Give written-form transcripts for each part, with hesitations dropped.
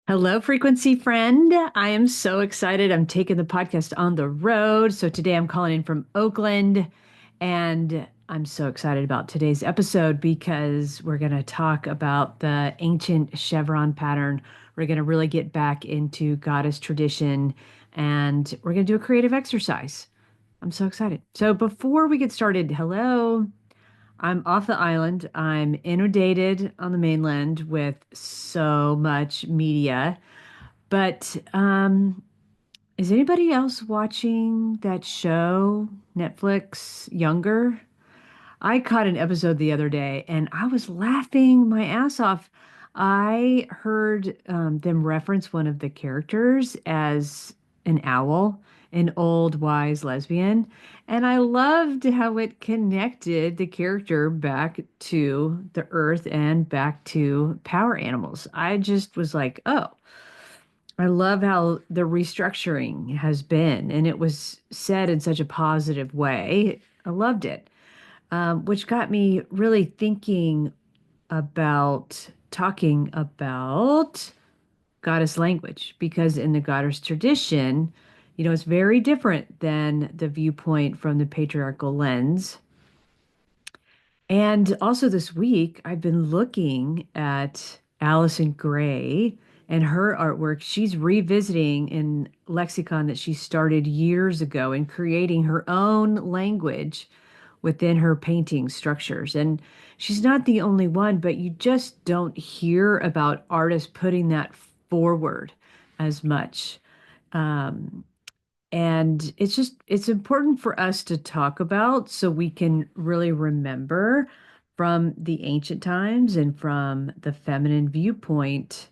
Hello, frequency friend. I am so excited. I'm taking the podcast on the road. So today I'm calling in from Oakland, and I'm so excited about today's episode because we're going to talk about the ancient Chevron pattern. We're going to really get back into goddess tradition, and we're going to do a creative exercise. I'm so excited. So before we get started, hello. I'm off the island. I'm inundated on the mainland with so much media. But is anybody else watching that show, Netflix, Younger? I caught an episode the other day and I was laughing my ass off. I heard them reference one of the characters as an owl, an old wise lesbian, and I loved how it connected the character back to the earth and back to power animals. I just was like, oh. I love how the restructuring has been, and it was said in such a positive way. I loved it, which got me really thinking about talking about goddess language, because in the goddess tradition, it's very different than the viewpoint from the patriarchal lens. And also this week, I've been looking at Allison Gray and her artwork. She's revisiting in lexicon that she started years ago and creating her own language within her painting structures. And she's not the only one, but you just don't hear about artists putting that forward as much. Um, and it's important for us to talk about so we can really remember from the ancient times and from the feminine viewpoint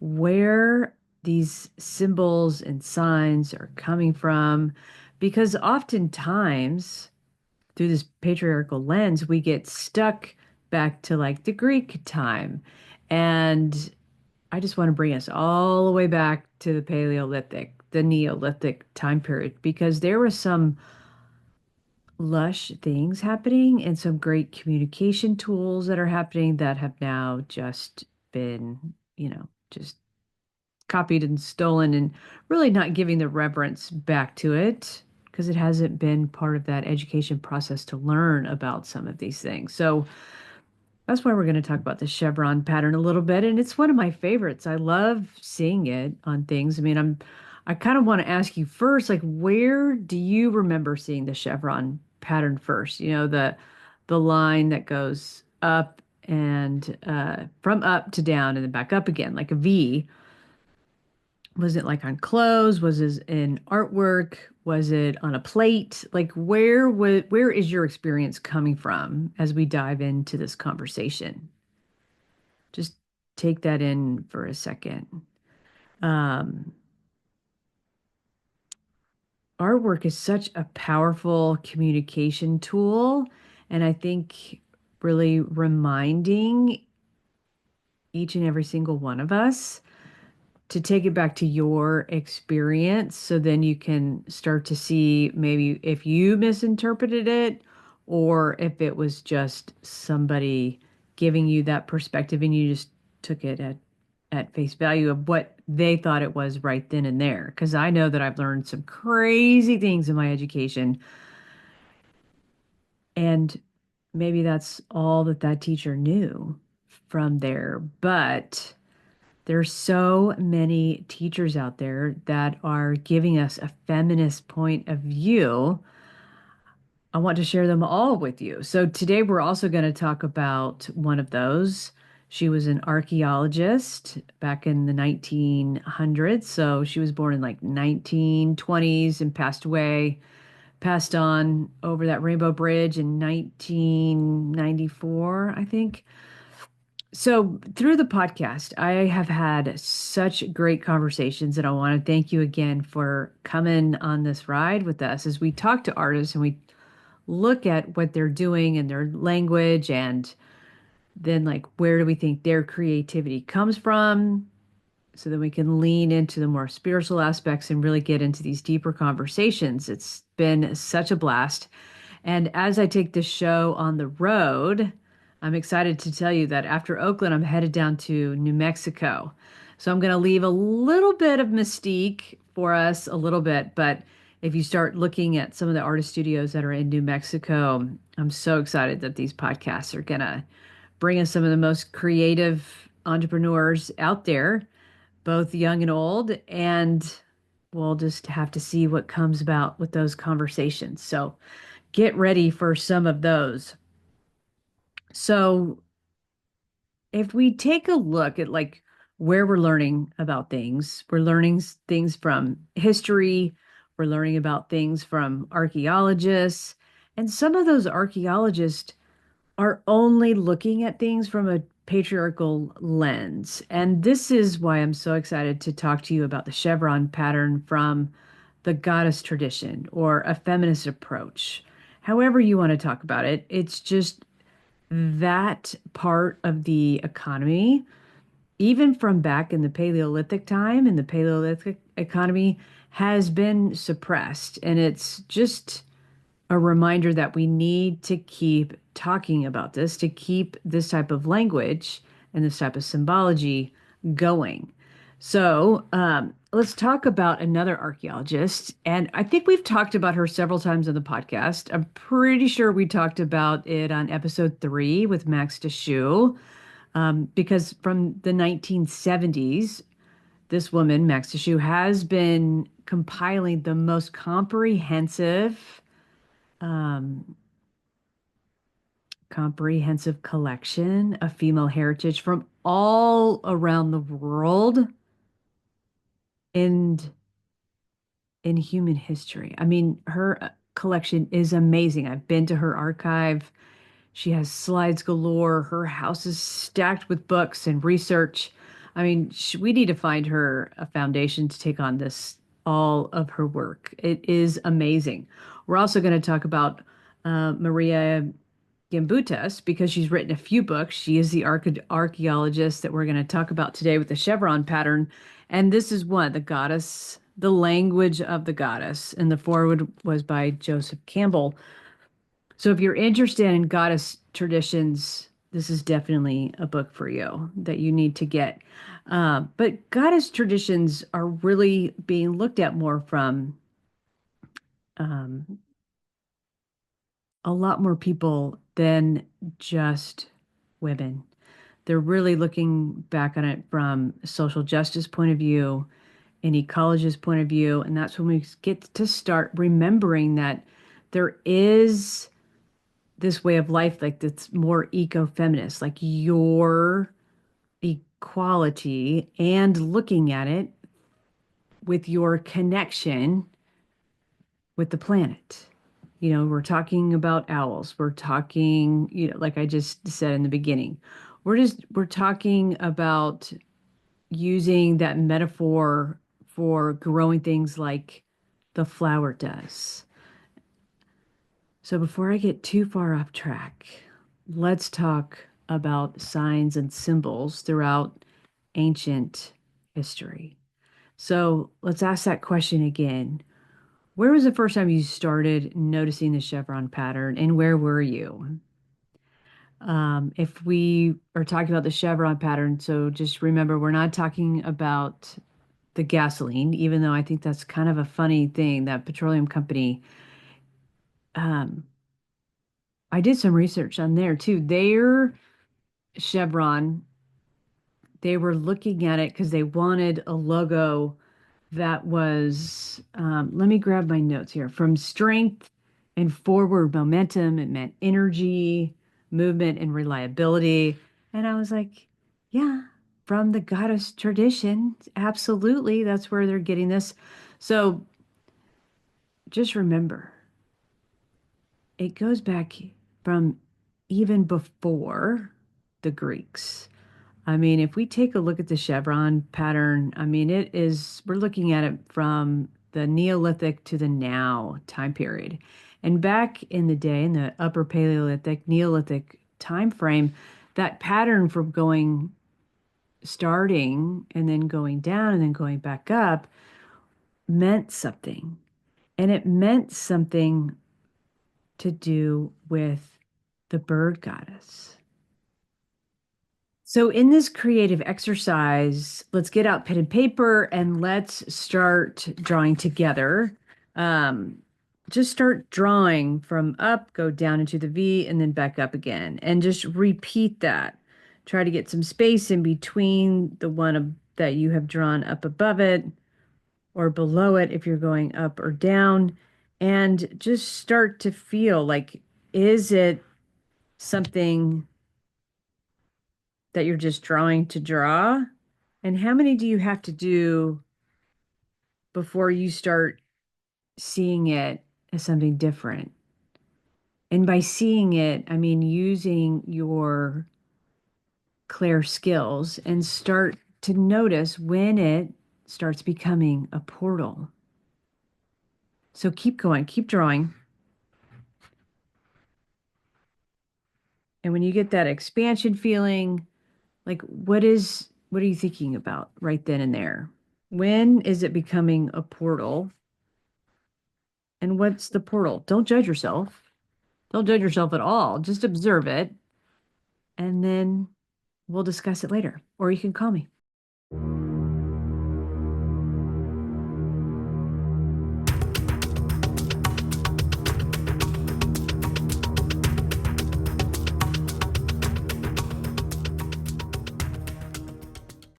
where these symbols and signs are coming from. Because oftentimes, through this patriarchal lens, we get stuck back to like the Greek time. And I just want to bring us all the way back to the Paleolithic, the Neolithic time period, because there were some lush things happening and some great communication tools that are happening that have now just been, just copied and stolen and really not giving the reverence back to it because it hasn't been part of that education process to learn about some of these things. So, that's why we're going to talk about the chevron pattern a little bit, and it's one of my favorites. I love seeing it on things. I kind of want to ask you first, like, where do you remember seeing the chevron pattern first? The line that goes up and from up to down and then back up again, like a V. Was it like on clothes? Was it in artwork? Was it on a plate? Like where is your experience coming from as we dive into this conversation? Just take that in for a second. Um, Artwork is such a powerful communication tool, and I think really reminding each and every single one of us to take it back to your experience so then you can start to see maybe if you misinterpreted it or if it was just somebody giving you that perspective and you just took it at face value of what they thought it was right then and there. Because I know that I've learned some crazy things in my education, and maybe that's all that that teacher knew from there. But there's so many teachers out there that are giving us a feminist point of view. I want to share them all with you. So today we're also going to talk about one of those. She was an archaeologist back in the 1900s. So she was born in like 1920s and passed away, passed on over that Rainbow Bridge in 1994, I think. So, through the podcast, I have had such great conversations, and I want to thank you again for coming on this ride with us as we talk to artists and we look at what they're doing and their language, and then, like, where do we think their creativity comes from? So that we can lean into the more spiritual aspects and really get into these deeper conversations. It's been such a blast. And as I take this show on the road, I'm excited to tell you that after Oakland, I'm headed down to New Mexico. So I'm going to leave a little bit of mystique for us, a little bit. But if you start looking at some of the artist studios that are in New Mexico, I'm so excited that these podcasts are going to bring us some of the most creative entrepreneurs out there, both young and old. And we'll just have to see what comes about with those conversations. So get ready for some of those. So if we take a look at like where we're learning about things, we're learning things from history, we're learning about things from archaeologists, and some of those archaeologists are only looking at things from a patriarchal lens. And this is why I'm so excited to talk to you about the Chevron pattern from the goddess tradition or a feminist approach. However, you want to talk about it, it's just that part of the economy, even from back in the Paleolithic time, in the Paleolithic economy, has been suppressed. And it's just a reminder that we need to keep talking about this, to keep this type of language and this type of symbology going. So let's talk about another archaeologist. And I think we've talked about her several times on the podcast. I'm pretty sure we talked about it on episode 3 with Max Dashu, because from the 1970s, this woman, Max Dashu, has been compiling the most um, comprehensive collection of female heritage from all around the world and in human history. I mean, her collection is amazing. I've been to her archive. She has slides galore. Her house is stacked with books and research. I mean, we need to find her a foundation to take on this, all of her work. It is amazing. We're also going to talk about Maria Gimbutas because she's written a few books. She is the archaeologist that we're going to talk about today with the Chevron pattern. And this is one, the goddess, the language of the goddess. And the foreword was by Joseph Campbell. So if you're interested in goddess traditions, this is definitely a book for you that you need to get. But goddess traditions are really being looked at more from um, a lot more people than just women. They're really looking back on it from a social justice point of view, an ecologist point of view, and that's when we get to start remembering that there is this way of life like that's more eco-feminist, like your equality and looking at it with your connection with the planet. You know, we're talking about owls. We're talking, like I just said in the beginning, we're talking about using that metaphor for growing things like the flower does. So before I get too far off track, let's talk about signs and symbols throughout ancient history. So let's ask that question again. Where was the first time you started noticing the chevron pattern and where were you? If we are talking about the chevron pattern, so just remember we're not talking about the gasoline, even though I think that's kind of a funny thing that petroleum company. Um, I did some research on there too. Their Chevron, they were looking at it because they wanted a logo that was, let me grab my notes here, from strength and forward momentum. It meant energy, movement, and reliability. And I was like, yeah, from the goddess tradition, absolutely. That's where they're getting this. So just remember, it goes back from even before the Greeks. I mean, if we take a look at the chevron pattern, I mean, we're looking at it from the Neolithic to the now time period. And back in the day, in the Upper Paleolithic, Neolithic time frame, that pattern from starting and then going down and then going back up meant something. And it meant something to do with the bird goddess. So, in this creative exercise, let's get out pen and paper and let's start drawing together. Um, just start drawing from up, go down into the V, and then back up again. And just repeat that. Try to get some space in between the that you have drawn up above it or below it if you're going up or down. And just start to feel like, is it something that you're just drawing to draw? And how many do you have to do before you start seeing it as something different? And by seeing it, I mean using your clair skills and start to notice when it starts becoming a portal. So keep going, keep drawing. And when you get that expansion feeling, like what are you thinking about right then and there? When is it becoming a portal? And what's the portal? Don't judge yourself. Don't judge yourself at all. Just observe it, and then we'll discuss it later. Or you can call me.